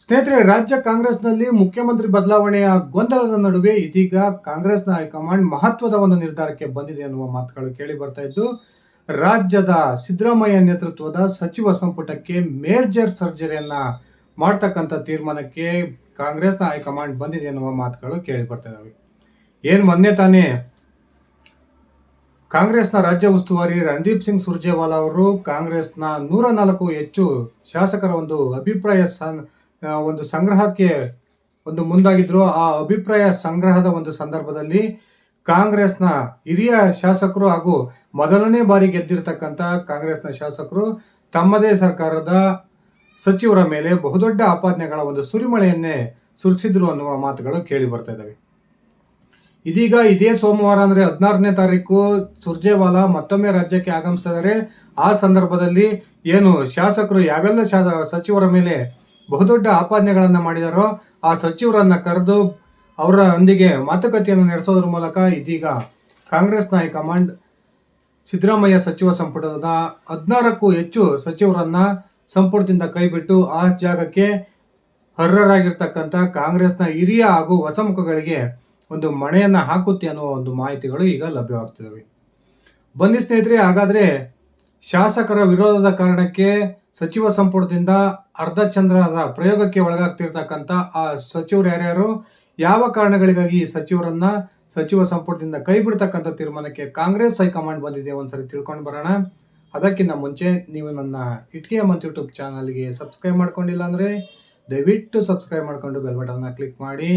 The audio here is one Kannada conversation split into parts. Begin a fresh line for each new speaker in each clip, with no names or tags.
ಸ್ನೇಹಿತರೆ, ರಾಜ್ಯ ಕಾಂಗ್ರೆಸ್ನಲ್ಲಿ ಮುಖ್ಯಮಂತ್ರಿ ಬದಲಾವಣೆಯ ಗೊಂದಲದ ನಡುವೆ ಇದೀಗ ಕಾಂಗ್ರೆಸ್ನ ಹೈಕಮಾಂಡ್ ಮಹತ್ವದ ಒಂದು ನಿರ್ಧಾರಕ್ಕೆ ಬಂದಿದೆ ಎನ್ನುವ ಮಾತುಗಳು ಕೇಳಿ ಬರ್ತಾ ಇದ್ದು, ರಾಜ್ಯದ ಸಿದ್ದರಾಮಯ್ಯ ನೇತೃತ್ವದ ಸಚಿವ ಸಂಪುಟಕ್ಕೆ ಮೇಜರ್ ಸರ್ಜರಿಯನ್ನ ಮಾಡ್ತಕ್ಕಂಥ ತೀರ್ಮಾನಕ್ಕೆ ಕಾಂಗ್ರೆಸ್ನ ಹೈಕಮಾಂಡ್ ಬಂದಿದೆ ಎನ್ನುವ ಮಾತುಗಳು ಕೇಳಿ ಬರ್ತಾ ಇದಾವೆ. ಮೊನ್ನೆ ತಾನೇ ಕಾಂಗ್ರೆಸ್ನ ರಾಜ್ಯ ಉಸ್ತುವಾರಿ ರಣದೀಪ್ ಸಿಂಗ್ ಸುರ್ಜೇವಾಲಾ ಅವರು ಕಾಂಗ್ರೆಸ್ನ 104 ಹೆಚ್ಚು ಶಾಸಕರ ಒಂದು ಅಭಿಪ್ರಾಯ ಒಂದು ಸಂಗ್ರಹಕ್ಕೆ ಮುಂದಾಗಿದ್ರು. ಆ ಅಭಿಪ್ರಾಯ ಸಂಗ್ರಹದ ಒಂದು ಸಂದರ್ಭದಲ್ಲಿ ಕಾಂಗ್ರೆಸ್ನ ಹಿರಿಯ ಶಾಸಕರು ಹಾಗೂ ಮೊದಲನೇ ಬಾರಿ ಗೆದ್ದಿರ್ತಕ್ಕಂಥ ಕಾಂಗ್ರೆಸ್ನ ಶಾಸಕರು ತಮ್ಮದೇ ಸರ್ಕಾರದ ಸಚಿವರ ಮೇಲೆ ಬಹುದೊಡ್ಡ ಆಪಾದನೆಗಳ ಒಂದು ಸುರಿಮಳೆಯನ್ನೇ ಸುರಿಸಿದ್ರು ಅನ್ನುವ ಮಾತುಗಳು ಕೇಳಿ ಬರ್ತಾ ಇದ್ದಾವೆ. ಇದೀಗ ಇದೇ ಸೋಮವಾರ ಅಂದ್ರೆ 16ನೇ ತಾರೀಕು ಸುರ್ಜೇವಾಲಾ ಮತ್ತೊಮ್ಮೆ ರಾಜ್ಯಕ್ಕೆ ಆಗಮಿಸ್ತಿದ್ದಾರೆ. ಆ ಸಂದರ್ಭದಲ್ಲಿ ಶಾಸಕರು ಯಾವೆಲ್ಲ ಸಚಿವರ ಮೇಲೆ ಬಹುದೊಡ್ಡ ಆಪಾದನೆಗಳನ್ನ ಮಾಡಿದಾರೋ ಆ ಸಚಿವರನ್ನ ಕರೆದು ಅವರೊಂದಿಗೆ ಮಾತುಕತೆಯನ್ನು ನಡೆಸೋದ್ರ ಮೂಲಕ ಇದೀಗ ಕಾಂಗ್ರೆಸ್ನ ಹೈಕಮಾಂಡ್ ಸಿದ್ದರಾಮಯ್ಯ ಸಚಿವ ಸಂಪುಟದ 16ಕ್ಕೂ ಹೆಚ್ಚು ಸಚಿವರನ್ನ ಸಂಪುಟದಿಂದ ಕೈಬಿಟ್ಟು ಆ ಜಾಗಕ್ಕೆ ಅರ್ಹರಾಗಿರ್ತಕ್ಕಂಥ ಕಾಂಗ್ರೆಸ್ನ ಹಿರಿಯ ಹಾಗೂ ಹೊಸ ಮುಖಗಳಿಗೆ ಒಂದು ಮಣೆಯನ್ನ ಹಾಕುತ್ತೆ ಅನ್ನುವ ಒಂದು ಮಾಹಿತಿಗಳು ಈಗ ಲಭ್ಯವಾಗ್ತಿದ್ದಾವೆ. ಬನ್ನಿ ಸ್ನೇಹಿತರೆ, ಹಾಗಾದ್ರೆ ಶಾಸಕರ ವಿರೋಧದ ಕಾರಣಕ್ಕೆ ಸಚಿವ ಸಂಪುಟದಿಂದ ಅರ್ಧಚಂದ್ರದ ಪ್ರಯೋಗಕ್ಕೆ ಒಳಗಾಗ್ತಿರ್ತಕ್ಕಂಥ ಆ ಸಚಿವರು ಯಾರ್ಯಾರು, ಯಾವ ಕಾರಣಗಳಿಗಾಗಿ ಈ ಸಚಿವರನ್ನ ಸಚಿವ ಸಂಪುಟದಿಂದ ಕೈ ಬಿಡ್ತಕ್ಕಂಥ ತೀರ್ಮಾನಕ್ಕೆ ಕಾಂಗ್ರೆಸ್ ಹೈಕಮಾಂಡ್ ಬಂದಿದೆ ಒಂದ್ಸರಿ ತಿಳ್ಕೊಂಡು ಬರೋಣ. ಅದಕ್ಕಿಂತ ಮುಂಚೆ ನೀವು ನನ್ನ ಇಟ್ಕಿಯ ಮಂತ್ ಯೂಟ್ಯೂಬ್ ಚಾನಲ್ಗೆ ಸಬ್ಸ್ಕ್ರೈಬ್ ಮಾಡ್ಕೊಂಡಿಲ್ಲ ಅಂದರೆ ದಯವಿಟ್ಟು ಸಬ್ಸ್ಕ್ರೈಬ್ ಮಾಡ್ಕೊಂಡು ಬೆಲ್ ಬಟನ್ನ ಕ್ಲಿಕ್ ಮಾಡಿ.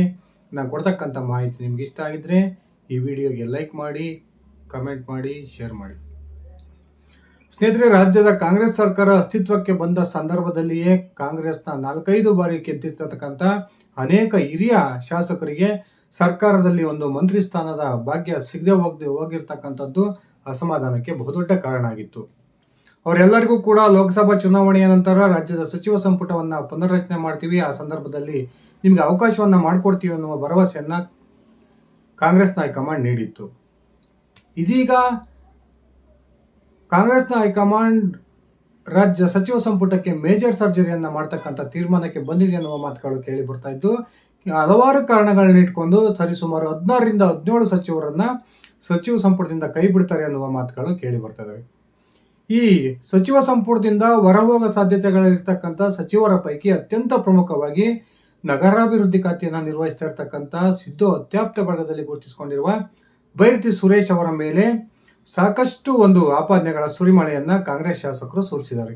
ನಾನು ಕೊಡ್ತಕ್ಕಂಥ ಮಾಹಿತಿ ನಿಮ್ಗೆ ಇಷ್ಟ ಆಗಿದ್ರೆ ಈ ವಿಡಿಯೋಗೆ ಲೈಕ್ ಮಾಡಿ, ಕಮೆಂಟ್ ಮಾಡಿ, ಶೇರ್ ಮಾಡಿ. ಸ್ನೇಹಿತರೆ, ರಾಜ್ಯದ ಕಾಂಗ್ರೆಸ್ ಸರ್ಕಾರ ಅಸ್ತಿತ್ವಕ್ಕೆ ಬಂದ ಸಂದರ್ಭದಲ್ಲಿಯೇ ಕಾಂಗ್ರೆಸ್ನ 4-5 ಬಾರಿ ಗೆದ್ದಿರ್ತಕ್ಕಂಥ ಅನೇಕ ಹಿರಿಯ ಶಾಸಕರಿಗೆ ಸರ್ಕಾರದಲ್ಲಿ ಒಂದು ಮಂತ್ರಿ ಸ್ಥಾನದ ಭಾಗ್ಯ ಸಿಗದೆ ಹೋಗಿರ್ತಕ್ಕಂಥದ್ದು ಅಸಮಾಧಾನಕ್ಕೆ ಬಹುದೊಡ್ಡ ಕಾರಣ ಆಗಿತ್ತು. ಅವರೆಲ್ಲರಿಗೂ ಕೂಡ ಲೋಕಸಭಾ ಚುನಾವಣೆಯ ನಂತರ ರಾಜ್ಯದ ಸಚಿವ ಸಂಪುಟವನ್ನು ಪುನರ್ರಚನೆ ಮಾಡ್ತೀವಿ, ಆ ಸಂದರ್ಭದಲ್ಲಿ ನಿಮ್ಗೆ ಅವಕಾಶವನ್ನ ಮಾಡಿಕೊಡ್ತೀವಿ ಅನ್ನುವ ಭರವಸೆಯನ್ನ ಕಾಂಗ್ರೆಸ್ನ ಹೈಕಮಾಂಡ್ ನೀಡಿತ್ತು. ಇದೀಗ ಕಾಂಗ್ರೆಸ್ನ ಹೈಕಮಾಂಡ್ ರಾಜ್ಯ ಸಚಿವ ಸಂಪುಟಕ್ಕೆ ಮೇಜರ್ ಸರ್ಜರಿಯನ್ನ ಮಾಡ್ತಕ್ಕಂಥ ತೀರ್ಮಾನಕ್ಕೆ ಬಂದಿದೆ ಅನ್ನುವ ಮಾತುಗಳು ಕೇಳಿ ಬರ್ತಾ ಇದ್ದು, ಹಲವಾರು ಕಾರಣಗಳನ್ನ ಇಟ್ಕೊಂಡು ಸರಿಸುಮಾರು 16ರಿಂದ 17 ಸಚಿವರನ್ನ ಸಚಿವ ಸಂಪುಟದಿಂದ ಕೈ ಬಿಡ್ತಾರೆ ಅನ್ನುವ ಮಾತುಗಳು ಕೇಳಿ ಬರ್ತಾ ಇದಾವೆ. ಈ ಸಚಿವ ಸಂಪುಟದಿಂದ ಹೊರಹೋಗೋ ಸಾಧ್ಯತೆಗಳಿರ್ತಕ್ಕಂಥ ಸಚಿವರ ಪೈಕಿ ಅತ್ಯಂತ ಪ್ರಮುಖವಾಗಿ ನಗರಾಭಿವೃದ್ಧಿ ಖಾತೆಯನ್ನು ನಿರ್ವಹಿಸ್ತಾ ಇರ್ತಕ್ಕಂಥ ಸಿದ್ದು ಅತ್ಯಾಪ್ತ ವರ್ಗದಲ್ಲಿ ಗುರುತಿಸಿಕೊಂಡಿರುವ ಬೈರತಿ ಸುರೇಶ್ ಅವರ ಮೇಲೆ ಸಾಕಷ್ಟು ಒಂದು ಆಪಾದನೆಗಳ ಸುರಿಮಳೆಯನ್ನ ಕಾಂಗ್ರೆಸ್ ಶಾಸಕರು ಸುರಿಸಿದ್ದಾರೆ.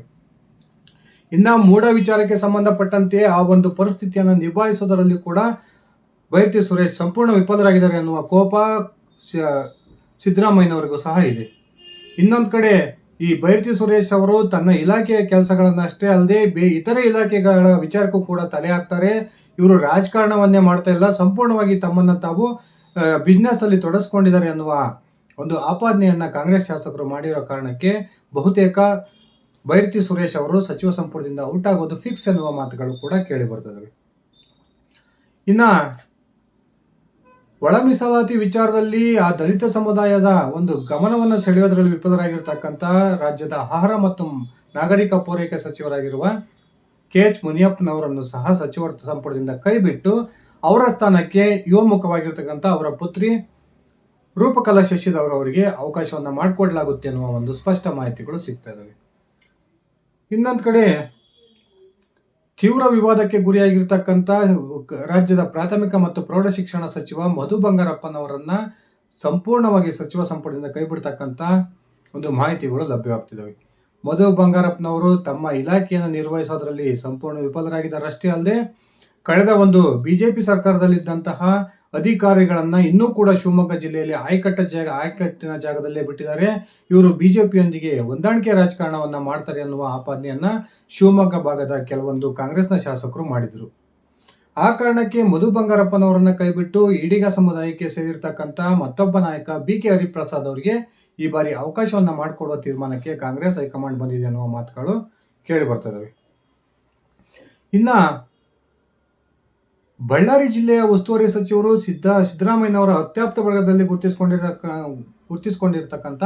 ಇನ್ನ ಮೂಢ ವಿಚಾರಕ್ಕೆ ಸಂಬಂಧಪಟ್ಟಂತೆ ಆ ಒಂದು ಪರಿಸ್ಥಿತಿಯನ್ನು ನಿಭಾಯಿಸೋದರಲ್ಲಿ ಕೂಡ ಬೈರತಿ ಸುರೇಶ್ ಸಂಪೂರ್ಣ ವಿಫಲರಾಗಿದ್ದಾರೆ ಅನ್ನುವ ಕೋಪ ಸಿದ್ದರಾಮಯ್ಯನವರಿಗೂ ಸಹ ಇದೆ. ಇನ್ನೊಂದು ಕಡೆ ಈ ಬೈರತಿ ಸುರೇಶ್ ಅವರು ತನ್ನ ಇಲಾಖೆಯ ಕೆಲಸಗಳನ್ನಷ್ಟೇ ಅಲ್ಲದೆ ಇತರೆ ಇಲಾಖೆಗಳ ವಿಚಾರಕ್ಕೂ ಕೂಡ ತಲೆ ಹಾಕ್ತಾರೆ. ಇವರು ರಾಜಕಾರಣವನ್ನೇ ಮಾಡ್ತಾ ಇಲ್ಲ, ಸಂಪೂರ್ಣವಾಗಿ ತಮ್ಮನ್ನ ತಾವು ಬಿಸ್ನೆಸ್ ಅಲ್ಲಿ ತೊಡಸ್ಕೊಂಡಿದ್ದಾರೆ ಅನ್ನುವ ಒಂದು ಆಪಾದನೆಯನ್ನ ಕಾಂಗ್ರೆಸ್ ಶಾಸಕರು ಮಾಡಿರೋ ಕಾರಣಕ್ಕೆ ಬಹುತೇಕ ಬೈರತಿ ಸುರೇಶ್ ಅವರು ಸಚಿವ ಸಂಪುಟದಿಂದ ಔಟ್ ಆಗೋದು ಫಿಕ್ಸ್ ಎನ್ನುವ ಮಾತುಗಳು ಕೂಡ ಕೇಳಿ ಬರ್ತದೆ. ಇನ್ನ ಒಳ ಮೀಸಲಾತಿ ವಿಚಾರದಲ್ಲಿ ಆ ದಲಿತ ಸಮುದಾಯದ ಒಂದು ಗಮನವನ್ನು ಸೆಳೆಯೋದ್ರಲ್ಲಿ ವಿಫಲರಾಗಿರ್ತಕ್ಕಂಥ ರಾಜ್ಯದ ಆಹಾರ ಮತ್ತು ನಾಗರಿಕ ಪೂರೈಕೆ ಸಚಿವರಾಗಿರುವ KH ಮುನಿಯಪ್ಪನವರನ್ನು ಸಹ ಸಚಿವ ಸಂಪುಟದಿಂದ ಕೈಬಿಟ್ಟು ಅವರ ಸ್ಥಾನಕ್ಕೆ ಯುವಮುಖವಾಗಿರ್ತಕ್ಕಂಥ ಅವರ ಪುತ್ರಿ ರೂಪಕಲಾ ಶಶಿಧರ್ ಅವರಿಗೆ ಅವಕಾಶವನ್ನ ಮಾಡಿಕೊಡ್ಲಾಗುತ್ತೆ ಅನ್ನುವ ಒಂದು ಸ್ಪಷ್ಟ ಮಾಹಿತಿಗಳು ಸಿಗ್ತಾ ಇದಾವೆ. ಇನ್ನೊಂದು ಕಡೆ ತೀವ್ರ ವಿವಾದಕ್ಕೆ ಗುರಿಯಾಗಿರ್ತಕ್ಕಂಥ ರಾಜ್ಯದ ಪ್ರಾಥಮಿಕ ಮತ್ತು ಪ್ರೌಢ ಶಿಕ್ಷಣ ಸಚಿವ ಮಧು ಬಂಗಾರಪ್ಪನವರನ್ನ ಸಂಪೂರ್ಣವಾಗಿ ಸಚಿವ ಸಂಪುಟದಿಂದ ಕೈಬಿಡ್ತಕ್ಕಂಥ ಒಂದು ಮಾಹಿತಿಗಳು ಲಭ್ಯವಾಗ್ತಿದ್ದಾವೆ. ಮಧು ಬಂಗಾರಪ್ಪನವರು ತಮ್ಮ ಇಲಾಖೆಯನ್ನು ನಿರ್ವಹಿಸೋದ್ರಲ್ಲಿ ಸಂಪೂರ್ಣ ವಿಫಲರಾಗಿದ್ದಾರಷ್ಟೇ ಅಲ್ಲದೆ ಕಳೆದ ಒಂದು ಬಿಜೆಪಿ ಸರ್ಕಾರದಲ್ಲಿದ್ದಂತಹ ಅಧಿಕಾರಿಗಳನ್ನ ಇನ್ನೂ ಕೂಡ ಶಿವಮೊಗ್ಗ ಜಿಲ್ಲೆಯಲ್ಲಿ ಆಯಕಟ್ಟಿನ ಜಾಗದಲ್ಲೇ ಬಿಟ್ಟಿದ್ದಾರೆ. ಇವರು ಬಿಜೆಪಿಯೊಂದಿಗೆ ಹೊಂದಾಣಿಕೆ ರಾಜಕಾರಣವನ್ನ ಮಾಡ್ತಾರೆ ಅನ್ನುವ ಆಪಾದನೆಯನ್ನ ಶಿವಮೊಗ್ಗ ಭಾಗದ ಕೆಲವೊಂದು ಕಾಂಗ್ರೆಸ್ನ ಶಾಸಕರು ಮಾಡಿದ್ರು. ಆ ಕಾರಣಕ್ಕೆ ಮಧು ಬಂಗಾರಪ್ಪನವರನ್ನ ಕೈಬಿಟ್ಟು ಈಡಿಗ ಸಮುದಾಯಕ್ಕೆ ಸೇರಿರ್ತಕ್ಕಂಥ ಮತ್ತೊಬ್ಬ ನಾಯಕ BK ಹರಿಪ್ರಸಾದ್ ಅವರಿಗೆ ಈ ಬಾರಿ ಅವಕಾಶವನ್ನ ಮಾಡಿಕೊಡುವ ತೀರ್ಮಾನಕ್ಕೆ ಕಾಂಗ್ರೆಸ್ ಹೈಕಮಾಂಡ್ ಬಂದಿದೆ ಅನ್ನುವ ಮಾತುಗಳು ಕೇಳಿ ಬರ್ತದವೆ. ಇನ್ನ ಬಳ್ಳಾರಿ ಜಿಲ್ಲೆಯ ಉಸ್ತುವಾರಿ ಸಚಿವರು ಸಿದ್ದರಾಮಯ್ಯನವರ ಅತ್ಯಾಪ್ತ ವರ್ಗದಲ್ಲಿ ಗುರುತಿಸಿಕೊಂಡಿರ್ತಕ್ಕಂಥ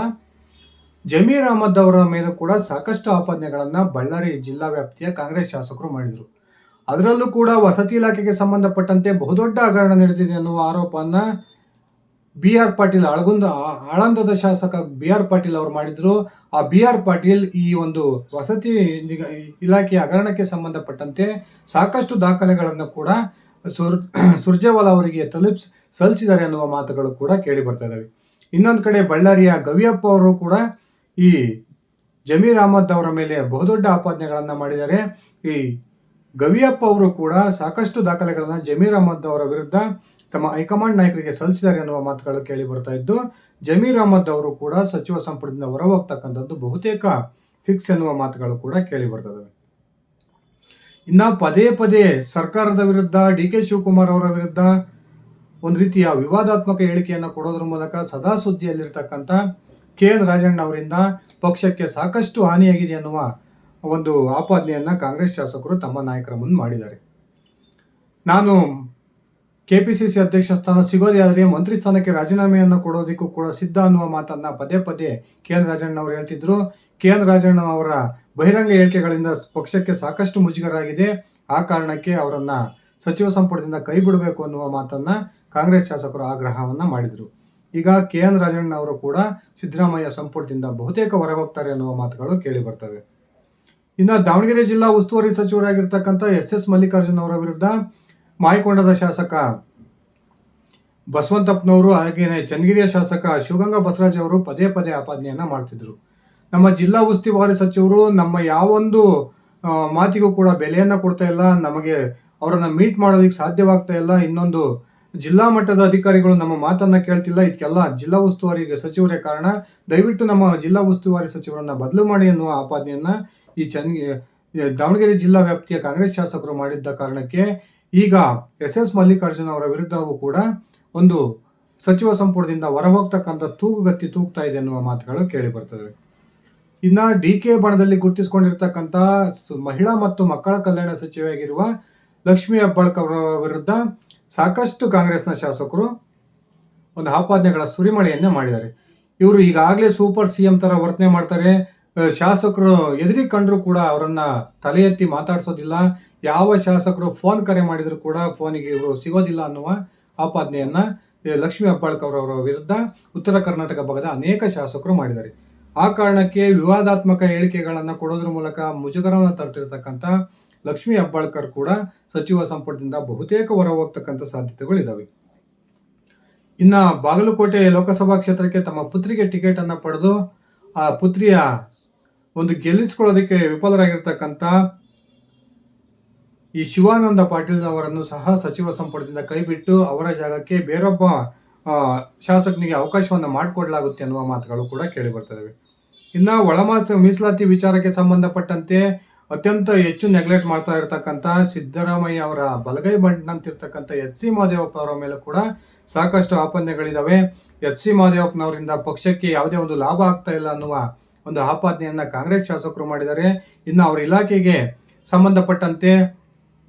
ಜಮೀರ್ ಅಹಮದ್ ಅವರ ಮೇಲೂ ಕೂಡ ಸಾಕಷ್ಟು ಆಪಾದನೆಗಳನ್ನ ಬಳ್ಳಾರಿ ಜಿಲ್ಲಾ ವ್ಯಾಪ್ತಿಯ ಕಾಂಗ್ರೆಸ್ ಶಾಸಕರು ಮಾಡಿದರು. ಅದರಲ್ಲೂ ಕೂಡ ವಸತಿ ಇಲಾಖೆಗೆ ಸಂಬಂಧಪಟ್ಟಂತೆ ಬಹುದೊಡ್ಡ ಹಗರಣ ನಡೆದಿದೆ ಅನ್ನುವ ಆರೋಪವನ್ನ ಬಿ.ಆರ್. ಪಾಟೀಲ್ ಆಳಂದದ ಶಾಸಕ ಬಿ.ಆರ್. ಪಾಟೀಲ್ ಅವರು ಮಾಡಿದ್ರು. ಆ ಬಿ.ಆರ್. ಪಾಟೀಲ್ ಈ ಒಂದು ವಸತಿ ಇಲಾಖೆಯ ಹಗರಣಕ್ಕೆ ಸಂಬಂಧಪಟ್ಟಂತೆ ಸಾಕಷ್ಟು ದಾಖಲೆಗಳನ್ನು ಕೂಡ ಸುರ್ಜೇವಾಲಾ ಅವರಿಗೆ ಸಲ್ಲಿಸಿದ್ದಾರೆ ಅನ್ನುವ ಮಾತುಗಳು ಕೂಡ ಕೇಳಿ ಬರ್ತಾ ಇದ್ದಾವೆ. ಇನ್ನೊಂದು ಕಡೆ ಬಳ್ಳಾರಿಯ ಗವಿಯಪ್ಪ ಅವರು ಕೂಡ ಈ ಜಮೀರ್ ಅಹಮದ್ ಅವರ ಮೇಲೆ ಬಹುದೊಡ್ಡ ಆಪಾದನೆಗಳನ್ನ ಮಾಡಿದ್ದಾರೆ. ಈ ಗವಿಯಪ್ಪ ಅವರು ಕೂಡ ಸಾಕಷ್ಟು ದಾಖಲೆಗಳನ್ನ ಜಮೀರ್ ಅಹಮದ್ ಅವರ ವಿರುದ್ಧ ತಮ್ಮ ಹೈಕಮಾಂಡ್ ನಾಯಕರಿಗೆ ಸಲ್ಲಿಸಿದ್ದಾರೆ ಅನ್ನುವ ಮಾತುಗಳು ಕೇಳಿ ಬರ್ತಾ ಇದ್ದು, ಜಮೀರ್ ಅಹಮದ್ ಅವರು ಕೂಡ ಸಚಿವ ಸಂಪುಟದಿಂದ ಹೊರ ಹೋಗ್ತಕ್ಕಂಥದ್ದು ಬಹುತೇಕ ಫಿಕ್ಸ್ ಎನ್ನುವ ಮಾತುಗಳು ಕೂಡ ಕೇಳಿ ಬರ್ತದೆ. ಇನ್ನ ಪದೇ ಪದೇ ಸರ್ಕಾರದ ವಿರುದ್ಧ ಡಿ.ಕೆ. ಶಿವಕುಮಾರ್ ಅವರ ವಿರುದ್ಧ ಒಂದು ರೀತಿಯ ವಿವಾದಾತ್ಮಕ ಹೇಳಿಕೆಯನ್ನು ಕೊಡೋದ್ರ ಮೂಲಕ ಸದಾ ಸುದ್ದಿಯಲ್ಲಿರ್ತಕ್ಕಂಥ ಕೆ.ಎನ್. ರಾಜಣ್ಣ ಅವರಿಂದ ಪಕ್ಷಕ್ಕೆ ಸಾಕಷ್ಟು ಹಾನಿಯಾಗಿದೆ ಅನ್ನುವ ಒಂದು ಆಪಾದನೆಯನ್ನ ಕಾಂಗ್ರೆಸ್ ಶಾಸಕರು ತಮ್ಮ ನಾಯಕರ ಮುಂದೆ ಮಾಡಿದ್ದಾರೆ. ನಾನು ಕೆಪಿಸಿಸಿ ಅಧ್ಯಕ್ಷ ಸ್ಥಾನ ಸಿಗೋದೇ ಆದರೆ ಮಂತ್ರಿ ಸ್ಥಾನಕ್ಕೆ ರಾಜೀನಾಮೆಯನ್ನು ಕೊಡೋದಕ್ಕೂ ಕೂಡ ಸಿದ್ಧ ಅನ್ನುವ ಮಾತನ್ನ ಪದೇ ಪದೇ ಕೆ.ಎನ್. ರಾಜಣ್ಣ ಅವರು ಹೇಳ್ತಿದ್ರು. ಕೆ.ಎನ್. ರಾಜಣ್ಣ ಅವರ ಬಹಿರಂಗ ಹೇಳಿಕೆಗಳಿಂದ ಪಕ್ಷಕ್ಕೆ ಸಾಕಷ್ಟು ಮುಜುಗರ ಆಗಿದೆ. ಆ ಕಾರಣಕ್ಕೆ ಅವರನ್ನ ಸಚಿವ ಸಂಪುಟದಿಂದ ಕೈ ಬಿಡಬೇಕು ಅನ್ನುವ ಮಾತನ್ನ ಕಾಂಗ್ರೆಸ್ ಶಾಸಕರು ಆಗ್ರಹವನ್ನ ಮಾಡಿದ್ರು. ಈಗ ಕೆ.ಎನ್. ರಾಜಣ್ಣ ಅವರು ಕೂಡ ಸಿದ್ದರಾಮಯ್ಯ ಸಂಪುಟದಿಂದ ಬಹುತೇಕ ಹೊರಗೋಗ್ತಾರೆ ಅನ್ನುವ ಮಾತುಗಳು ಕೇಳಿ ಬರ್ತವೆ. ಇನ್ನು ದಾವಣಗೆರೆ ಜಿಲ್ಲಾ ಉಸ್ತುವಾರಿ ಸಚಿವರಾಗಿರ್ತಕ್ಕಂಥ ಎಸ್ ಮಲ್ಲಿಕಾರ್ಜುನ್ ಅವರ ವಿರುದ್ಧ ಮಾಯಕೊಂಡದ ಶಾಸಕ ಬಸವಂತಪ್ಪನವರು ಹಾಗೇನೆ ಚನ್ನಗಿರಿಯ ಶಾಸಕ ಶಿವಗಂಗಾ ಬಸವರಾಜ್ ಅವರು ಪದೇ ಪದೇ ಆಪಾದನೆಯನ್ನ ಮಾಡ್ತಿದ್ರು. ನಮ್ಮ ಜಿಲ್ಲಾ ಉಸ್ತುವಾರಿ ಸಚಿವರು ನಮ್ಮ ಯಾವೊಂದು ಮಾತಿಗೂ ಕೂಡ ಬೆಲೆಯನ್ನ ಕೊಡ್ತಾ ಇಲ್ಲ, ನಮಗೆ ಅವರನ್ನ ಮೀಟ್ ಮಾಡೋದಕ್ಕೆ ಸಾಧ್ಯವಾಗ್ತಾ ಇಲ್ಲ, ಇನ್ನೊಂದು ಜಿಲ್ಲಾ ಮಟ್ಟದ ಅಧಿಕಾರಿಗಳು ನಮ್ಮ ಮಾತನ್ನ ಕೇಳ್ತಿಲ್ಲ, ಇದಕ್ಕೆಲ್ಲ ಜಿಲ್ಲಾ ಉಸ್ತುವಾರಿ ಸಚಿವರೇ ಕಾರಣ, ದಯವಿಟ್ಟು ನಮ್ಮ ಜಿಲ್ಲಾ ಉಸ್ತುವಾರಿ ಸಚಿವರನ್ನ ಬದಲು ಮಾಡಿ ಎನ್ನುವ ಆಪಾದನೆಯನ್ನ ಈ ದಾವಣಗೆರೆ ಜಿಲ್ಲಾ ವ್ಯಾಪ್ತಿಯ ಕಾಂಗ್ರೆಸ್ ಶಾಸಕರು ಮಾಡಿದ್ದ ಕಾರಣಕ್ಕೆ ಈಗ ಎಸ್ ಮಲ್ಲಿಕಾರ್ಜುನ್ ಅವರ ವಿರುದ್ಧವೂ ಕೂಡ ಒಂದು ಸಚಿವ ಸಂಪುಟದಿಂದ ಹೊರ ಹೋಗ್ತಕ್ಕಂಥ ತೂಗುಗತ್ತಿ ತೂಗ್ತಾ ಇದೆ ಎನ್ನುವ ಮಾತುಗಳು ಕೇಳಿ ಬರ್ತವೆ. ಇನ್ನ ಡಿ.ಕೆ. ಬಣದಲ್ಲಿ ಗುರುತಿಸಿಕೊಂಡಿರ್ತಕ್ಕಂಥ ಮಹಿಳಾ ಮತ್ತು ಮಕ್ಕಳ ಕಲ್ಯಾಣ ಸಚಿವೆಯಾಗಿರುವ ಲಕ್ಷ್ಮೀ ಹೆಬ್ಬಾಳ್ಕರ್ ಅವರ ವಿರುದ್ಧ ಸಾಕಷ್ಟು ಕಾಂಗ್ರೆಸ್ನ ಶಾಸಕರು ಒಂದು ಆಪಾದನೆಗಳ ಸುರಿಮಳೆಯನ್ನೇ ಮಾಡಿದ್ದಾರೆ. ಇವರು ಈಗಾಗಲೇ ಸೂಪರ್ ಸಿಎಂ ತರ ವರ್ತನೆ ಮಾಡ್ತಾರೆ. ಶಾಸಕರು ಎದುರಿಗೆ ಕಂಡ್ರು ಕೂಡ ಅವರನ್ನ ತಲೆ ಎತ್ತಿ ಮಾತಾಡ್ಸೋದಿಲ್ಲ. ಯಾವ ಶಾಸಕರು ಫೋನ್ ಕರೆ ಮಾಡಿದ್ರು ಕೂಡ ಫೋನಿಗೆ ಇವರು ಸಿಗೋದಿಲ್ಲ ಅನ್ನುವ ಆಪಾದನೆಯನ್ನ ಲಕ್ಷ್ಮೀ ಹೆಬ್ಬಾಳ್ಕರ್ ಅವರ ವಿರುದ್ಧ ಉತ್ತರ ಕರ್ನಾಟಕ ಭಾಗದ ಅನೇಕ ಶಾಸಕರು ಮಾಡಿದ್ದಾರೆ. ಆ ಕಾರಣಕ್ಕೆ ವಿವಾದಾತ್ಮಕ ಹೇಳಿಕೆಗಳನ್ನ ಕೊಡೋದ್ರ ಮೂಲಕ ಮುಜುಗರವನ್ನು ತರ್ತಿರ್ತಕ್ಕಂಥ ಲಕ್ಷ್ಮೀ ಹೆಬ್ಬಾಳ್ಕರ್ ಕೂಡ ಸಚಿವ ಸಂಪುಟದಿಂದ ಬಹುತೇಕ ಹೊರ ಹೋಗ್ತಕ್ಕಂಥ ಸಾಧ್ಯತೆಗಳಿದಾವೆ. ಇನ್ನ ಬಾಗಲಕೋಟೆ ಲೋಕಸಭಾ ಕ್ಷೇತ್ರಕ್ಕೆ ತಮ್ಮ ಪುತ್ರಿಗೆ ಟಿಕೆಟ್ ಅನ್ನ ಪಡೆದು ಆ ಪುತ್ರಿಯ ಒಂದು ಗೆಲ್ಲಿಸ್ಕೊಳ್ಳೋದಕ್ಕೆ ವಿಫಲರಾಗಿರ್ತಕ್ಕಂಥ ಈ ಶಿವಾನಂದ ಪಾಟೀಲ್ ಅವರನ್ನು ಸಹ ಸಚಿವ ಸಂಪುಟದಿಂದ ಕೈಬಿಟ್ಟು ಅವರ ಜಾಗಕ್ಕೆ ಬೇರೊಬ್ಬ ಶಾಸಕನಿಗೆ ಅವಕಾಶವನ್ನು ಮಾಡಿಕೊಡಲಾಗುತ್ತೆ ಅನ್ನುವ ಮಾತುಗಳು ಕೂಡ ಕೇಳಿ ಬರ್ತವೆ. ಇನ್ನು ಮೀಸಲಾತಿ ವಿಚಾರಕ್ಕೆ ಸಂಬಂಧಪಟ್ಟಂತೆ ಅತ್ಯಂತ ಹೆಚ್ಚು ನೆಗ್ಲೆಕ್ಟ್ ಮಾಡ್ತಾ ಇರತಕ್ಕಂಥ ಸಿದ್ದರಾಮಯ್ಯ ಅವರ ಬಲಗೈ ಬಂಟಂತಿರ್ತಕ್ಕಂಥ ಎಚ್.ಸಿ. ಮಹದೇವಪ್ಪ ಅವರ ಮೇಲೆ ಕೂಡ ಸಾಕಷ್ಟು ಆಪಾದನೆಗಳಿದಾವೆ. ಎಚ್.ಸಿ. ಮಹದೇವಪ್ಪನವರಿಂದ ಪಕ್ಷಕ್ಕೆ ಯಾವುದೇ ಒಂದು ಲಾಭ ಆಗ್ತಾ ಇಲ್ಲ ಅನ್ನುವ ಒಂದು ಆಪಾದನೆಯನ್ನ ಕಾಂಗ್ರೆಸ್ ಶಾಸಕರು ಮಾಡಿದ್ದಾರೆ. ಇನ್ನು ಅವರ ಇಲಾಖೆಗೆ ಸಂಬಂಧಪಟ್ಟಂತೆ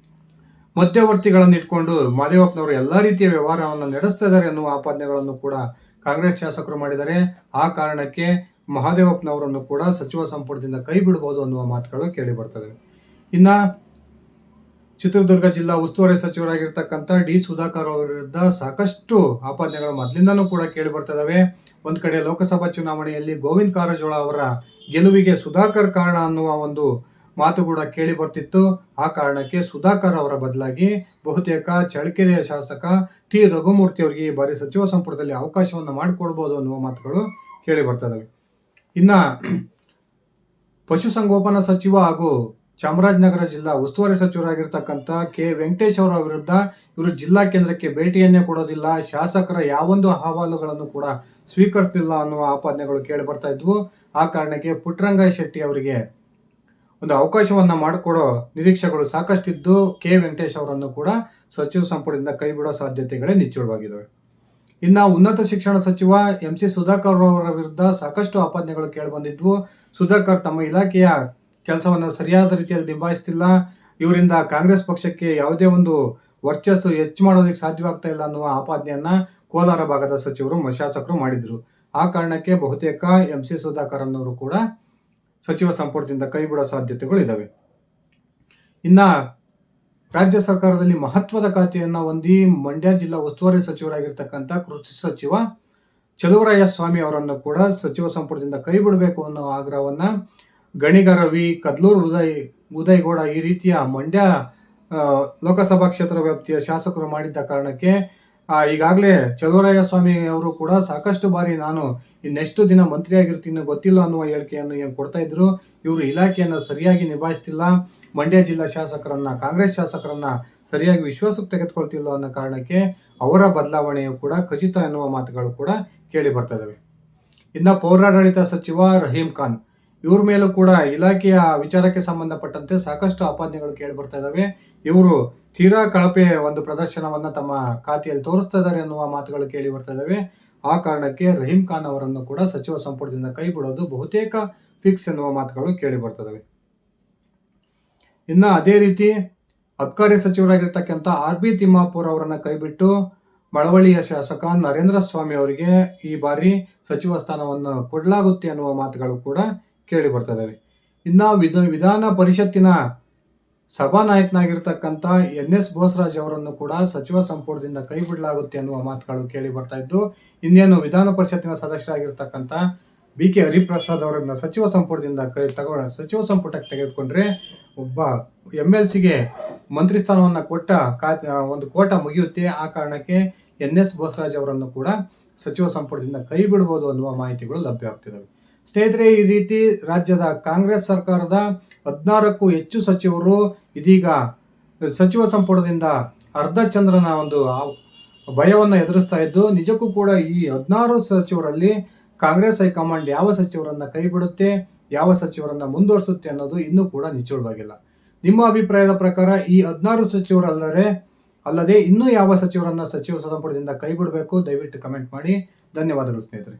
ಮಧ್ಯವರ್ತಿಗಳನ್ನು ಇಟ್ಕೊಂಡು ಮಹದೇವಪ್ಪನವರು ಎಲ್ಲಾ ರೀತಿಯ ವ್ಯವಹಾರವನ್ನು ನಡೆಸ್ತಾ ಇದ್ದಾರೆ ಎನ್ನುವ ಆಪಾದನೆಗಳನ್ನು ಕೂಡ ಕಾಂಗ್ರೆಸ್ ಶಾಸಕರು ಮಾಡಿದ್ದಾರೆ. ಆ ಕಾರಣಕ್ಕೆ ಮಹದೇವಪ್ಪನವರನ್ನು ಕೂಡ ಸಚಿವ ಸಂಪುಟದಿಂದ ಕೈ ಬಿಡಬಹುದು ಅನ್ನುವ ಮಾತುಗಳು ಕೇಳಿ ಬರ್ತದೆ. ಇನ್ನ ಚಿತ್ರದುರ್ಗ ಜಿಲ್ಲಾ ಉಸ್ತುವಾರಿ ಸಚಿವರಾಗಿರ್ತಕ್ಕಂಥ ಡಿ. ಸುಧಾಕರ್ ಅವರ ವಿರುದ್ಧ ಸಾಕಷ್ಟು ಆಪಾದನೆಗಳು ಮೊದಲಿಂದನೂ ಕೂಡ ಕೇಳಿ ಬರ್ತದವೆ. ಒಂದ್ ಕಡೆ ಲೋಕಸಭಾ ಚುನಾವಣೆಯಲ್ಲಿ ಗೋವಿಂದ ಕಾರಜೋಳ ಅವರ ಗೆಲುವಿಗೆ ಸುಧಾಕರ್ ಕಾರಣ ಅನ್ನುವ ಒಂದು ಮಾತು ಕೂಡ ಕೇಳಿ ಬರ್ತಿತ್ತು. ಆ ಕಾರಣಕ್ಕೆ ಸುಧಾಕರ್ ಅವರ ಬದಲಾಗಿ ಬಹುತೇಕ ಚಳ್ಳಕೆರೆಯ ಶಾಸಕ ಟಿ. ರಘುಮೂರ್ತಿ ಅವರಿಗೆ ಈ ಬಾರಿ ಸಚಿವ ಸಂಪುಟದಲ್ಲಿ ಅವಕಾಶವನ್ನು ಮಾಡಿಕೊಡ್ಬೋದು ಅನ್ನುವ ಮಾತುಗಳು ಕೇಳಿ ಬರ್ತದವೆ. ಇನ್ನ ಪಶುಸಂಗೋಪನಾ ಸಚಿವ ಹಾಗೂ ಚಾಮರಾಜನಗರ ಜಿಲ್ಲಾ ಉಸ್ತುವಾರಿ ಸಚಿವರಾಗಿರ್ತಕ್ಕಂಥ ಕೆ. ವೆಂಕಟೇಶ್ ಅವರ ವಿರುದ್ಧ ಇವರು ಜಿಲ್ಲಾ ಕೇಂದ್ರಕ್ಕೆ ಭೇಟಿಯನ್ನೇ ಕೊಡೋದಿಲ್ಲ, ಶಾಸಕರ ಯಾವೊಂದು ಅಹವಾಲುಗಳನ್ನು ಕೂಡ ಸ್ವೀಕರಿಸ್ತಿಲ್ಲ ಅನ್ನುವ ಆಪಾದನೆಗಳು ಕೇಳಿ ಬರ್ತಾ ಇದ್ವು. ಆ ಕಾರಣಕ್ಕೆ ಪುಟ್ಟರಂಗ ಶೆಟ್ಟಿ ಅವರಿಗೆ ಒಂದು ಅವಕಾಶವನ್ನ ಮಾಡಿಕೊಡೋ ನಿರೀಕ್ಷೆಗಳು ಸಾಕಷ್ಟಿದ್ದು ಕೆ. ವೆಂಕಟೇಶ್ ಅವರನ್ನು ಕೂಡ ಸಚಿವ ಸಂಪುಟದಿಂದ ಕೈ ಬಿಡೋ ಸಾಧ್ಯತೆಗಳೇ ನಿಚ್ಚಳವಾಗಿದ್ದಾವೆ. ಇನ್ನ ಉನ್ನತ ಶಿಕ್ಷಣ ಸಚಿವ ಎಂ.ಸಿ. ಸುಧಾಕರ್ ಅವರ ವಿರುದ್ಧ ಸಾಕಷ್ಟು ಆಪಾದನೆಗಳು ಕೇಳಿ ಬಂದಿದ್ವು. ಸುಧಾಕರ್ ತಮ್ಮ ಇಲಾಖೆಯ ಕೆಲಸವನ್ನ ಸರಿಯಾದ ರೀತಿಯಲ್ಲಿ ನಿಭಾಯಿಸ್ತಿಲ್ಲ, ಇವರಿಂದ ಕಾಂಗ್ರೆಸ್ ಪಕ್ಷಕ್ಕೆ ಯಾವುದೇ ಒಂದು ವರ್ಚಸ್ಸು ಹೆಚ್ಚು ಮಾಡೋದಕ್ಕೆ ಸಾಧ್ಯವಾಗ್ತಾ ಇಲ್ಲ ಅನ್ನುವ ಆಪಾದನೆಯನ್ನ ಕೋಲಾರ ಭಾಗದ ಶಾಸಕರು ಮಾಡಿದ್ರು. ಆ ಕಾರಣಕ್ಕೆ ಬಹುತೇಕ ಎಂ.ಸಿ. ಸುಧಾಕರ್ ಅನ್ನೋರು ಕೂಡ ಸಚಿವ ಸಂಪುಟದಿಂದ ಕೈ ಬಿಡೋ ಸಾಧ್ಯತೆಗಳು ಇದಾವೆ. ಇನ್ನ ರಾಜ್ಯ ಸರ್ಕಾರದಲ್ಲಿ ಮಹತ್ವದ ಖಾತೆಯನ್ನು ಹೊಂದಿ ಮಂಡ್ಯ ಜಿಲ್ಲಾ ಉಸ್ತುವಾರಿ ಸಚಿವರಾಗಿರ್ತಕ್ಕಂಥ ಕೃಷಿ ಸಚಿವ ಚಲುವರಾಯ ಸ್ವಾಮಿ ಅವರನ್ನು ಕೂಡ ಸಚಿವ ಸಂಪುಟದಿಂದ ಕೈ ಬಿಡಬೇಕು ಅನ್ನೋ ಆಗ್ರಹವನ್ನ ಗಣಿಗ ರವಿ, ಕದ್ಲೂರು ಉದಯಗೌಡ ಈ ರೀತಿಯ ಮಂಡ್ಯ ಲೋಕಸಭಾ ಕ್ಷೇತ್ರ ವ್ಯಾಪ್ತಿಯ ಶಾಸಕರು ಮಾಡಿದ್ದ ಕಾರಣಕ್ಕೆ ಈಗಾಗಲೇ ಚಲುವರಾಯ ಸ್ವಾಮಿ ಅವರು ಕೂಡ ಸಾಕಷ್ಟು ಬಾರಿ ನಾನು ಇನ್ನೆಷ್ಟು ದಿನ ಮಂತ್ರಿಯಾಗಿರ್ತೀನಿ ಗೊತ್ತಿಲ್ಲ ಅನ್ನುವ ಹೇಳಿಕೆಯನ್ನು ಏನು ಕೊಡ್ತಾ ಇದ್ರು. ಇವರು ಇಲಾಖೆಯನ್ನು ಸರಿಯಾಗಿ ನಿಭಾಯಿಸ್ತಿಲ್ಲ, ಮಂಡ್ಯ ಜಿಲ್ಲಾ ಶಾಸಕರನ್ನ, ಕಾಂಗ್ರೆಸ್ ಶಾಸಕರನ್ನ ಸರಿಯಾಗಿ ವಿಶ್ವಾಸಕ್ಕೆ ತೆಗೆದುಕೊಳ್ತಿಲ್ಲ ಅನ್ನೋ ಕಾರಣಕ್ಕೆ ಅವರ ಬದಲಾವಣೆಯು ಕೂಡ ಖಚಿತ ಎನ್ನುವ ಮಾತುಗಳು ಕೂಡ ಕೇಳಿ ಬರ್ತಾ ಇದಾವೆ. ಇನ್ನು ಪೌರಾಡಳಿತ ಸಚಿವ ರಹೀಂ ಖಾನ್ ಇವ್ರ ಮೇಲೂ ಕೂಡ ಇಲಾಖೆಯ ವಿಚಾರಕ್ಕೆ ಸಂಬಂಧಪಟ್ಟಂತೆ ಸಾಕಷ್ಟು ಆಪಾದನೆಗಳು ಕೇಳಿ ಬರ್ತಾ ಇದಾವೆ. ಇವರು ತೀರಾ ಕಳಪೆ ಒಂದು ಪ್ರದರ್ಶನವನ್ನ ತಮ್ಮ ಖಾತೆಯಲ್ಲಿ ತೋರಿಸ್ತಾ ಇದ್ದಾರೆ ಎನ್ನುವ ಮಾತುಗಳು ಕೇಳಿ ಬರ್ತಾ ಇದಾವೆ. ಆ ಕಾರಣಕ್ಕೆ ರಹೀಂ ಖಾನ್ ಅವರನ್ನು ಕೂಡ ಸಚಿವ ಸಂಪುಟದಿಂದ ಕೈ ಬಿಡೋದು ಬಹುತೇಕ ಫಿಕ್ಸ್ ಎನ್ನುವ ಮಾತುಗಳು ಕೇಳಿ ಬರ್ತದವೆ. ಇನ್ನು ಅದೇ ರೀತಿ ಅಬ್ಕಾರಿ ಸಚಿವರಾಗಿರ್ತಕ್ಕಂಥ RB ತಿಮ್ಮಾಪುರ್ ಅವರನ್ನ ಕೈಬಿಟ್ಟು ಮಳವಳ್ಳಿಯ ಶಾಸಕ ನರೇಂದ್ರ ಸ್ವಾಮಿ ಅವರಿಗೆ ಈ ಬಾರಿ ಸಚಿವ ಸ್ಥಾನವನ್ನು ಕೊಡಲಾಗುತ್ತೆ ಅನ್ನುವ ಮಾತುಗಳು ಕೂಡ ಕೇಳಿ ಬರ್ತದವೆ. ಇನ್ನು ವಿಧಾನ ಪರಿಷತ್ತಿನ ಸಭಾನಾಯಕನಾಗಿರ್ತಕ್ಕಂಥ NS ಬೋಸರಾಜ್ ಅವರನ್ನು ಕೂಡ ಸಚಿವ ಸಂಪುಟದಿಂದ ಕೈ ಬಿಡಲಾಗುತ್ತೆ ಅನ್ನುವ ಮಾತುಗಳು ಕೇಳಿ ಬರ್ತಾ ಇದ್ದು, ಇನ್ನೇನು ವಿಧಾನ ಪರಿಷತ್ತಿನ ಸದಸ್ಯರಾಗಿರ್ತಕ್ಕಂಥ BK ಹರಿಪ್ರಸಾದ್ ಅವರನ್ನ ಸಚಿವ ಸಂಪುಟದಿಂದ ಸಚಿವ ಸಂಪುಟಕ್ಕೆ ತೆಗೆದುಕೊಂಡ್ರೆ ಒಬ್ಬ MLCಗೆ ಮಂತ್ರಿ ಸ್ಥಾನವನ್ನು ಕೊಟ್ಟ ಒಂದು ಕೋಟ ಮುಗಿಯುತ್ತೆ. ಆ ಕಾರಣಕ್ಕೆ NS ಬೋಸರಾಜ್ ಅವರನ್ನು ಕೂಡ ಸಚಿವ ಸಂಪುಟದಿಂದ ಕೈ ಬಿಡಬಹುದು ಅನ್ನುವ ಮಾಹಿತಿಗಳು ಲಭ್ಯವಾಗ್ತಿದ್ದಾವೆ. ಸ್ನೇಹಿತರೆ, ಈ ರೀತಿ ರಾಜ್ಯದ ಕಾಂಗ್ರೆಸ್ ಸರ್ಕಾರದ 16ಕ್ಕೂ ಹೆಚ್ಚು ಸಚಿವರು ಇದೀಗ ಸಚಿವ ಸಂಪುಟದಿಂದ ಅರ್ಧ ಚಂದ್ರನ ಒಂದು ಭಯವನ್ನು ಎದುರಿಸ್ತಾ ಇದ್ದು, ನಿಜಕ್ಕೂ ಕೂಡ ಈ 16 ಸಚಿವರಲ್ಲಿ ಕಾಂಗ್ರೆಸ್ ಹೈಕಮಾಂಡ್ ಯಾವ ಸಚಿವರನ್ನ ಕೈ ಬಿಡುತ್ತೆ, ಯಾವ ಸಚಿವರನ್ನ ಮುಂದುವರಿಸುತ್ತೆ ಅನ್ನೋದು ಇನ್ನೂ ಕೂಡ ನಿಶ್ಚಯವಾಗಿಲ್ಲ. ನಿಮ್ಮ ಅಭಿಪ್ರಾಯದ ಪ್ರಕಾರ ಈ 16 ಸಚಿವರಲ್ಲದೆ ಇನ್ನೂ ಯಾವ ಸಚಿವರನ್ನ ಸಚಿವ ಸಂಪುಟದಿಂದ ಕೈ ಬಿಡಬೇಕು? ದಯವಿಟ್ಟು ಕಮೆಂಟ್ ಮಾಡಿ. ಧನ್ಯವಾದಗಳು ಸ್ನೇಹಿತರೆ.